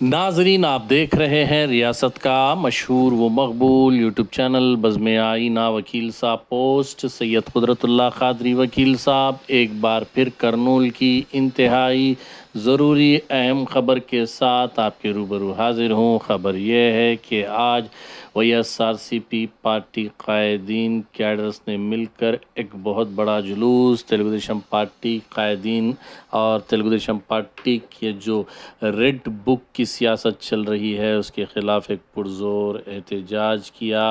नाजरीन, आप देख रहे हैं रियासत का मशहूर व मकबूल यूट्यूब चैनल बज़्म आईना। वकील साहब पोस्ट सैयद कुदरतुल्लाह क़ादरी वकील साहब एक बार फिर करनूल की इंतहाई ज़रूरी अहम ख़बर के साथ आपके रूबरू हाजिर हूँ। ख़बर यह है कि आज YSRCP पार्टी कायदीन कैडर्स ने मिलकर एक बहुत बड़ा जुलूस तेलुगुदेशम पार्टी कायदीन और तेलुगुदेशम पार्टी के जो रेड बुक की सियासत चल रही है उसके ख़िलाफ़ एक पुरज़ोर एहतजाज किया।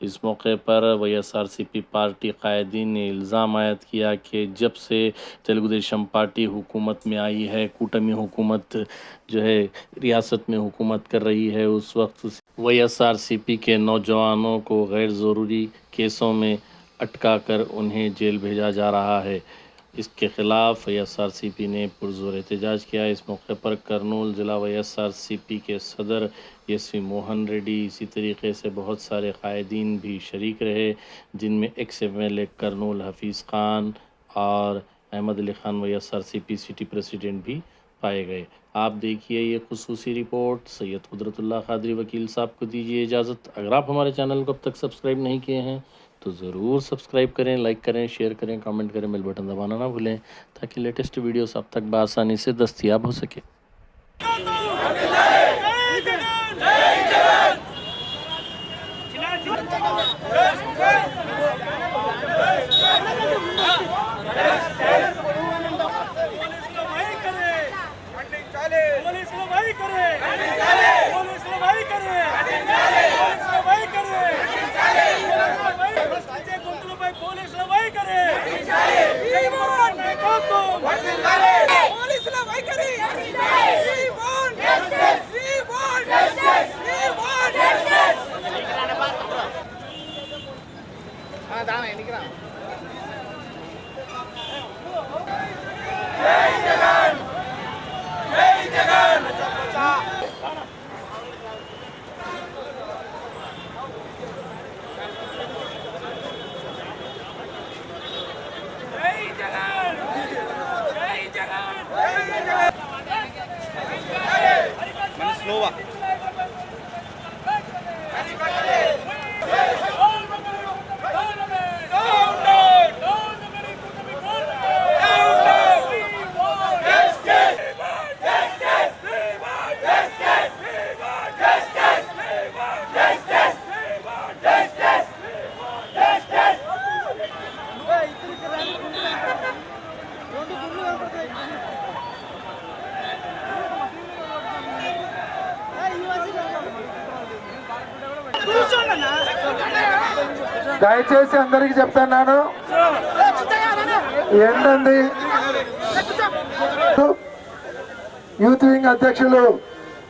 इस मौके पर YSRCP पार्टी कायदीन ने इल्ज़ाम आयद किया कि जब से तेलुगुदेशम पार्टी हुकूमत में आई है, कूटमी हुकूमत जो है रियासत में हुकूमत कर रही है, उस वक्त YSRCP के नौजवानों को गैर ज़रूरी केसों में अटका कर उन्हें जेल भेजा जा रहा है। इसके ख़िलाफ़ YSRCP ने पुरज़ोर एहतजाज किया। इस मौके पर करनूल ज़िला YSRCP के सदर SV मोहन रेड्डी, इसी तरीके से बहुत सारे कायदीन भी शरीक रहे, जिनमें एक्स MLA करनूल हफीज़ ख़ान और Ahmed Ali Khan YSRCP city president भी पाए गए। आप देखिए ये खुसूसी रिपोर्ट। सैयद कुदरतुल्लाह क़ादरी वकील साहब को दीजिए इजाज़त। अगर आप हमारे चैनल को अब तक सब्सक्राइब नहीं किए हैं तो ज़रूर सब्सक्राइब करें, लाइक करें, शेयर करें, कमेंट करें, बेल बटन दबाना ना भूलें ताकि लेटेस्ट वीडियोस आप तक बआसानी से दस्तयाब हो सके। దయచేసి అందరికి చెప్తున్నాను, ఏంటండి యూత్ వింగ్ అధ్యక్షులు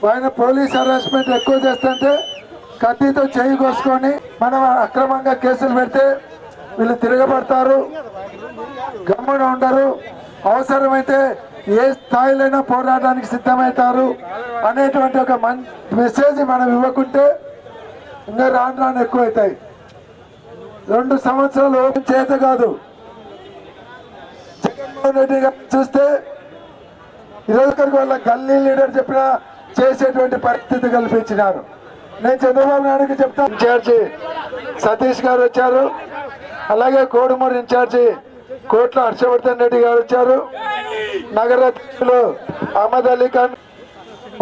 ఆయన పోలీస్ హరాస్మెంట్ ఎక్కువ చేస్తుంటే కత్తితో చేయి కోసుకొని మనం అక్రమంగా కేసులు పెడితే వీళ్ళు తిరగబడతారు, గమ్మున ఉండరు, అవసరమైతే ఏ స్థాయిలైనా పోరాటానికి సిద్ధమవుతారు అనేటువంటి ఒక మెసేజ్ మనం ఇవ్వకుంటే ఇంకా రాను రాను ఎక్కువైతాయి. 2 సంవత్సరాలు చేత కాదు. జగన్మోహన్ రెడ్డి గారు చూస్తే ఈరోజు వాళ్ళ గల్లీ లీడర్ చెప్పినా చేసేటువంటి పరిస్థితి కల్పించినారు. నేను చంద్రబాబు నాయుడుకి చెప్తా, ఇన్ఛార్జి సతీష్ గారు వచ్చారు, అలాగే కోడుమూరు ఇన్ఛార్జి కోట్ల హర్షవర్ధన్ రెడ్డి గారు వచ్చారు, నగర అధ్యక్షులు అహ్మద్ అలీ ఖాన్.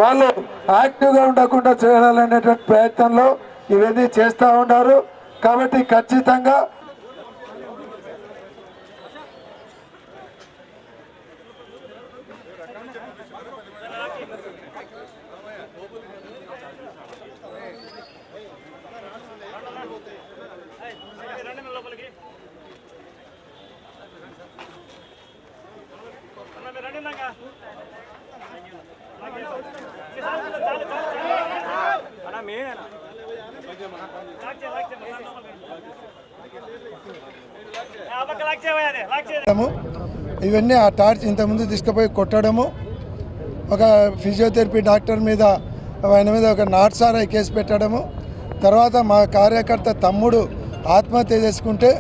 వాళ్ళు యాక్టివ్గా ఉండకుండా చేయాలనేటువంటి ప్రయత్నంలో ఇవన్నీ చేస్తూ ఉన్నారు. కాబట్టి ఖచ్చితంగా ఇవన్నీ ఆ టార్చ్ ఇంతకుముందు తీసుకుపోయి కొట్టడము, ఒక ఫిజియోథెరపీ డాక్టర్ మీద ఆయన మీద ఒక నాట్సారా కేసు పెట్టడము, తర్వాత మా కార్యకర్త తమ్ముడు ఆత్మహత్య చేసుకుంటే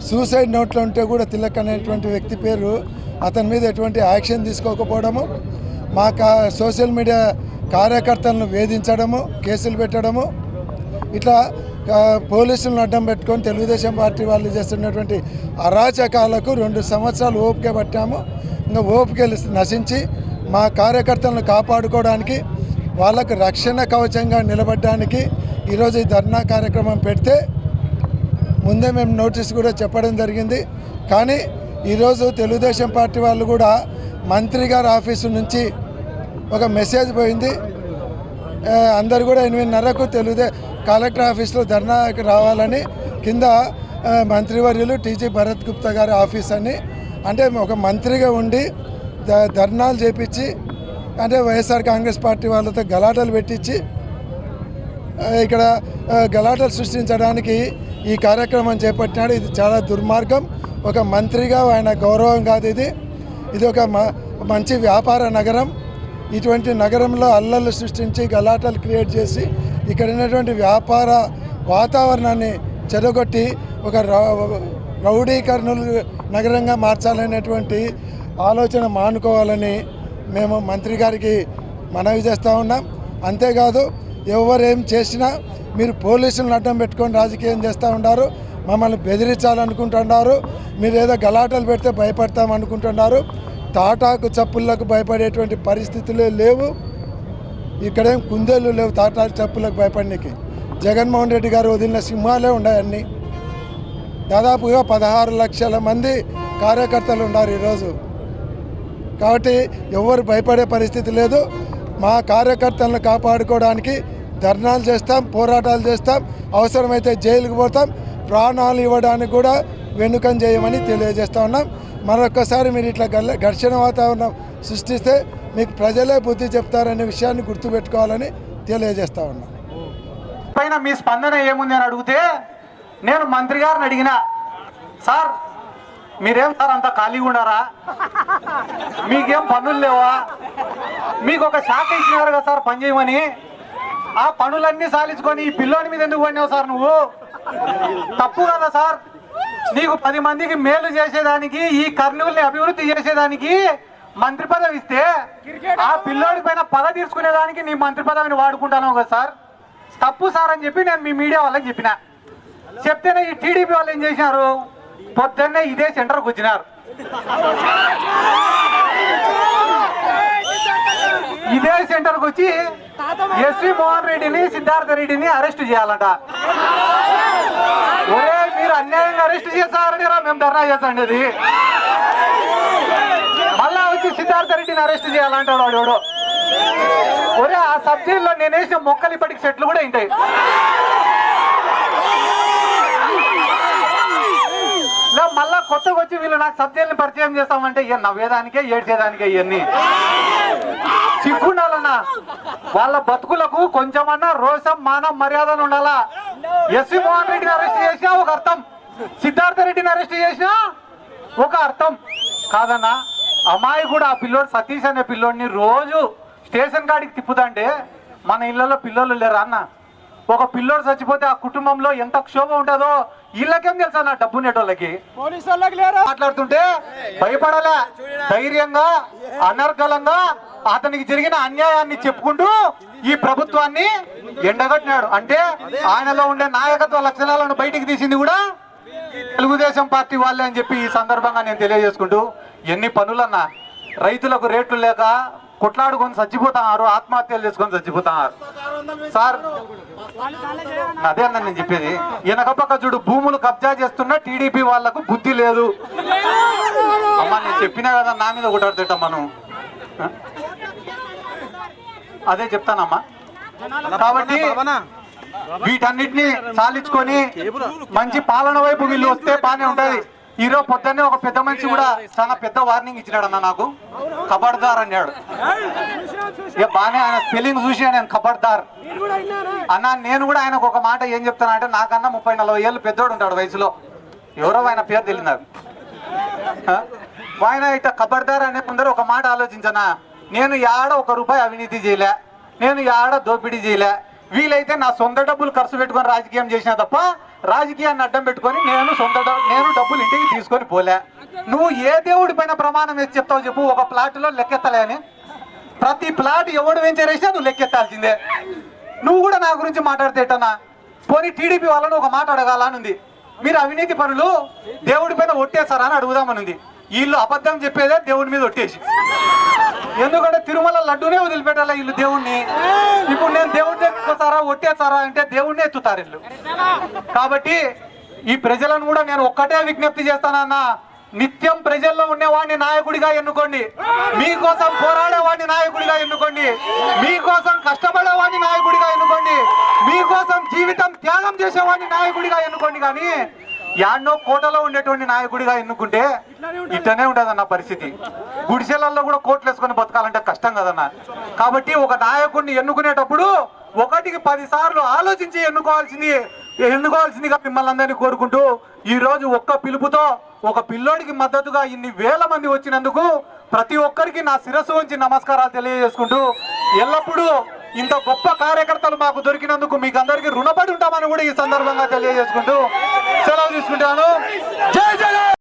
సూసైడ్ నోట్లో ఉంటే కూడా తిలక్ అనేటువంటి వ్యక్తి పేరు, అతని మీద ఎటువంటి యాక్షన్ తీసుకోకపోవడము, మా సోషల్ మీడియా కార్యకర్తలను వేధించడము, కేసులు పెట్టడము, ఇట్లా పోలీసులను అడ్డం పెట్టుకొని తెలుగుదేశం పార్టీ వాళ్ళు చేస్తున్నటువంటి అరాచకాలకు 2 సంవత్సరాలు ఓపిక పట్టాము. ఇంకా ఓపిక నశించి మా కార్యకర్తలను కాపాడుకోవడానికి, వాళ్ళకు రక్షణ కవచంగా నిలబడడానికి ఈరోజు ఈ ధర్నా కార్యక్రమం పెడితే ముందే మేము నోటీస్ కూడా చెప్పడం జరిగింది. కానీ ఈరోజు తెలుగుదేశం పార్టీ వాళ్ళు కూడా మంత్రి గారి ఆఫీసు నుంచి ఒక మెసేజ్ పోయింది. అందరు కూడా 8:30కు కలెక్టర్ ఆఫీస్లో ధర్నాకి రావాలని, కింద మంత్రివర్యులు టీజీ భరత్ గుప్తా గారి ఆఫీస్ అని, అంటే ఒక మంత్రిగా ఉండి ధర్నాలు చేపించి, అంటే వైఎస్ఆర్ కాంగ్రెస్ పార్టీ వాళ్ళతో గలాటలు పెట్టించి ఇక్కడ గలాటలు సృష్టించడానికి ఈ కార్యక్రమం చేపట్టినాడు. ఇది చాలా దుర్మార్గం. ఒక మంత్రిగా ఆయన గౌరవం కాదు ఇది. ఇది ఒక మంచి వ్యాపార నగరం. ఇటువంటి నగరంలో అల్లర్లు సృష్టించి గలాటలు క్రియేట్ చేసి ఇక్కడ ఉన్నటువంటి వ్యాపార వాతావరణాన్ని చెడగొట్టి ఒక రౌడీకరణలు నగరంగా మార్చాలనేటువంటి ఆలోచన మానుకోవాలని మేము మంత్రి గారికి మనవి చేస్తూ ఉన్నాం. అంతేకాదు, ఎవరేం చేసినా మీరు పోలీసులను అడ్డం పెట్టుకొని రాజకీయం చేస్తూ ఉన్నారు, మమ్మల్ని బెదిరించాలనుకుంటున్నారు, మీరు ఏదో గలాటలు పెడితే భయపడతామనుకుంటున్నారు. తాటాకు చప్పులకు భయపడేటువంటి పరిస్థితులే లేవు. ఇక్కడేం కుందేళ్ళు లేవు తాటాకు చప్పులకు భయపడడానికి. జగన్మోహన్ రెడ్డి గారు వదిలిన సింహాలే ఉన్నాయన్నీ. దాదాపుగా 16 లక్షల మంది కార్యకర్తలు ఉన్నారు ఈరోజు. కాబట్టి ఎవరు భయపడే పరిస్థితి లేదు. మా కార్యకర్తలను కాపాడుకోవడానికి ధర్నాలు చేస్తాం, పోరాటాలు చేస్తాం, అవసరమైతే జైలుకు పోతాం, ప్రాణాలు ఇవ్వడానికి కూడా వెనుకం చేయమని తెలియజేస్తూ ఉన్నాం. మరొక్కసారి మీరు ఇట్లా ఘర్షణ వాతావరణం సృష్టిస్తే మీకు ప్రజలే బుద్ధి చెప్తారనే విషయాన్ని గుర్తుపెట్టుకోవాలని తెలియజేస్తూ ఉన్నాం. పైన మీ స్పందన ఏముంది అని అడిగితే, నేను మంత్రి గారిని అడిగిన, సార్ మీరేం సార్ అంత ఖాళీగా ఉన్నారా, మీకేం పనులు లేవా, మీకు ఒక శాఖ ఇచ్చినారు కదా సార్ పని చేయమని, ఆ పనులన్నీ సాధించుకొని ఈ పిల్లోని మీద ఎందుకు పడినావు సార్, నువ్వు తప్పు కదా సార్, నీకు 10 మందికి మేలు చేసేదానికి, ఈ కర్నూలుని అభివృద్ధి చేసేదానికి మంత్రి పదవి ఇస్తే ఆ పిల్లోడి పైన పగ తీర్చుకునేదానికి నీ మంత్రి పదవిని వాడుకుంటాను కదా సార్, తప్పు సార్ అని చెప్పి నేను మీ మీడియా వాళ్ళకి చెప్పిన. చెప్తేనే ఈ టీడీపీ వాళ్ళు ఏం చేసినారు, పొద్దున్నే ఇదే సెంటర్కి వచ్చినారు. ఇదే సెంటర్కి వచ్చి ఎస్వి మోహన్ రెడ్డిని, సిద్ధార్థ రెడ్డిని అరెస్ట్ చేయాలంట. ఒరే మీరు అన్యాయంగా అరెస్ట్ చేస్తారని రా మేము ధర్నా చేస్తాండి. అది మళ్ళా వచ్చి సిద్ధార్థ రెడ్డిని అరెస్ట్ చేయాలంటాడు వాడు. ఒరే ఆ సబ్జెక్ట్లో నేను వేసిన మొక్కలు ఇప్పటికి చెట్లు కూడా ఉంటాయి. మళ్ళా కొత్తగా వచ్చి వీళ్ళు నాకు సబ్జెక్ట్ని పరిచయం చేస్తామంటే ఇక నవ్వేదానికే ఏడ్చేదానికే ఇవన్నీ సిగ్గుండాలన్నా. వాళ్ళ బతుకులకు కొంచెమన్నా రోషం, మానం, మర్యాదలు ఉండాలా. ఎస్వి మోహన్ రెడ్డిని అరెస్ట్ చేసినా ఒక అర్థం, సిద్ధార్థ రెడ్డిని అరెస్ట్ చేసినా ఒక అర్థం కాదన్నా. అమ్మాయి కూడా ఆ పిల్లోడు సతీష్ అనే పిల్లోడిని రోజు స్టేషన్ కాడికి తిప్పుదంటే మన ఇళ్లలో పిల్లలు లేరా అన్న. ఒక పిల్లోడు చచ్చిపోతే ఆ కుటుంబంలో ఎంత క్షోభ ఉంటుందో వీళ్ళకేం తెలుసా నా డబ్బు నెటోళ్ళకి. మాట్లాడుతుంటే భయపడాలా, ధైర్యంగా అనర్గళంగా అతనికి జరిగిన అన్యాయాన్ని చెప్పుకుంటూ ఈ ప్రభుత్వాన్ని ఎండగట్టినాడు. అంటే ఆయనలో ఉండే నాయకత్వ లక్షణాలను బయటికి తీసింది కూడా తెలుగుదేశం పార్టీ వాళ్ళే అని చెప్పి ఈ సందర్భంగా నేను తెలియజేసుకుంటూ, ఎన్ని పనులన్నా రైతులకు రేట్లు లేక కొట్లాడుకొని చచ్చిపోతున్నారు, ఆత్మహత్యలు చేసుకొని చచ్చిపోతున్నారు సార్. అదే అన్న నేను చెప్పేది. వెనకపక్క చూడు భూములు కబ్జా చేస్తున్న టీడీపీ వాళ్లకు బుద్ధి లేదు. అమ్మా నేను చెప్పినా కదా నా మీద కొట్టాడుతుంటమ్మా నువ్వు. అదే చెప్తానమ్మా. కాబట్టి వీటన్నిటిని సాధించుకొని మంచి పాలన వైపు వీళ్ళు వస్తే బానే ఉంటది. ఈరోజు పొద్దున్నే ఒక పెద్ద మనిషి కూడా చాలా పెద్ద వార్నింగ్ ఇచ్చినాడు అన్న, నాకు ఖబర్దార్ అన్నాడు. ఇక బానే ఆయన స్పెల్లింగ్ చూసి నేను ఖబర్దార్ అన్న. నేను కూడా ఆయనకు ఒక మాట ఏం చెప్తాను అంటే, నాకన్నా 30-40 ఏళ్ళు పెద్దోడు ఉంటాడు వయసులో, ఎవరో ఆయన పేరు తెలియదు నాకు. ఆయన ఇట్లా ఖబర్దార్ అనే ముందర ఒక మాట ఆలోచించనా, నేను యాడ 1 రూపాయి అవినీతి చేయలే, నేను యాడ దోపిడీ చేయలే, వీలైతే నా సొంత డబ్బులు ఖర్చు పెట్టుకొని రాజకీయం చేసినా తప్ప రాజకీయాన్ని అడ్డం పెట్టుకొని నేను డబ్బులు ఇంటికి తీసుకొని పోలే. నువ్వు ఏ దేవుడి పైన ప్రమాణం వేసి చెప్తావు చెప్పు, ఒక ప్లాట్లో లెక్కెత్తలే అని. ప్రతి ప్లాట్ ఎవడు వెంచర్ వేసినా నువ్వు లెక్కెత్తాల్సిందే. నువ్వు కూడా నా గురించి మాట్లాడితేటన్నా పోనీ టీడీపీ వాళ్ళను ఒక మాట అడగాలని ఉంది. మీరు అవినీతి పనులు దేవుడి పైన ఒట్టేస్తారా అని అడుగుదామనుంది. వీళ్ళు అబద్ధం చెప్పేదే దేవుడి మీద ఒట్టేసి, ఎందుకంటే తిరుమల లడ్డూనే వదిలిపెట్టాల వీళ్ళు దేవుణ్ణి. ఇప్పుడు నేను దేవుడిని ఎత్తుతారా ఒట్టేస్తారా అంటే దేవుడిని ఎత్తుతారు వీళ్ళు. కాబట్టి ఈ ప్రజలను కూడా నేను ఒక్కటే విజ్ఞప్తి చేస్తానన్నా, నిత్యం ప్రజల్లో ఉండేవాడిని నాయకుడిగా ఎన్నుకోండి, మీకోసం పోరాడేవాడిని నాయకుడిగా ఎన్నుకోండి, మీకోసం కష్టపడేవాడిని నాయకుడిగా ఎన్నుకోండి, మీకోసం జీవితం త్యాగం చేసేవాడిని నాయకుడిగా ఎన్నుకోండి. కానీ యాడ్నో కోటలో ఉండేటువంటి నాయకుడిగా ఎన్నుకుంటే ఇట్లనే ఉంటుందన్న పరిస్థితి. గుడిసెలల్లో కూడా కోట్లు వేసుకొని బతకాలంటే కష్టం కదన్నా. కాబట్టి ఒక నాయకుడిని ఎన్నుకునేటప్పుడు 1కి 10 సార్లు ఆలోచించి ఎన్నుకోవాల్సిందిగా మిమ్మల్ని అందరినీ కోరుకుంటూ, ఈ రోజు ఒక్క పిలుపుతో ఒక పిల్లోడికి మద్దతుగా ఇన్ని వేల మంది వచ్చినందుకు ప్రతి ఒక్కరికి నా శిరస్సు ఉంచి నమస్కారాలు తెలియజేసుకుంటూ, ఎల్లప్పుడూ ఇంత గొప్ప కార్యకర్తలు మాకు దొరికినందుకు మీకు అందరికీ రుణపడి ఉంటామని కూడా ఈ సందర్భంగా తెలియజేసుకుంటూ సెలవు తీసుకుంటాను.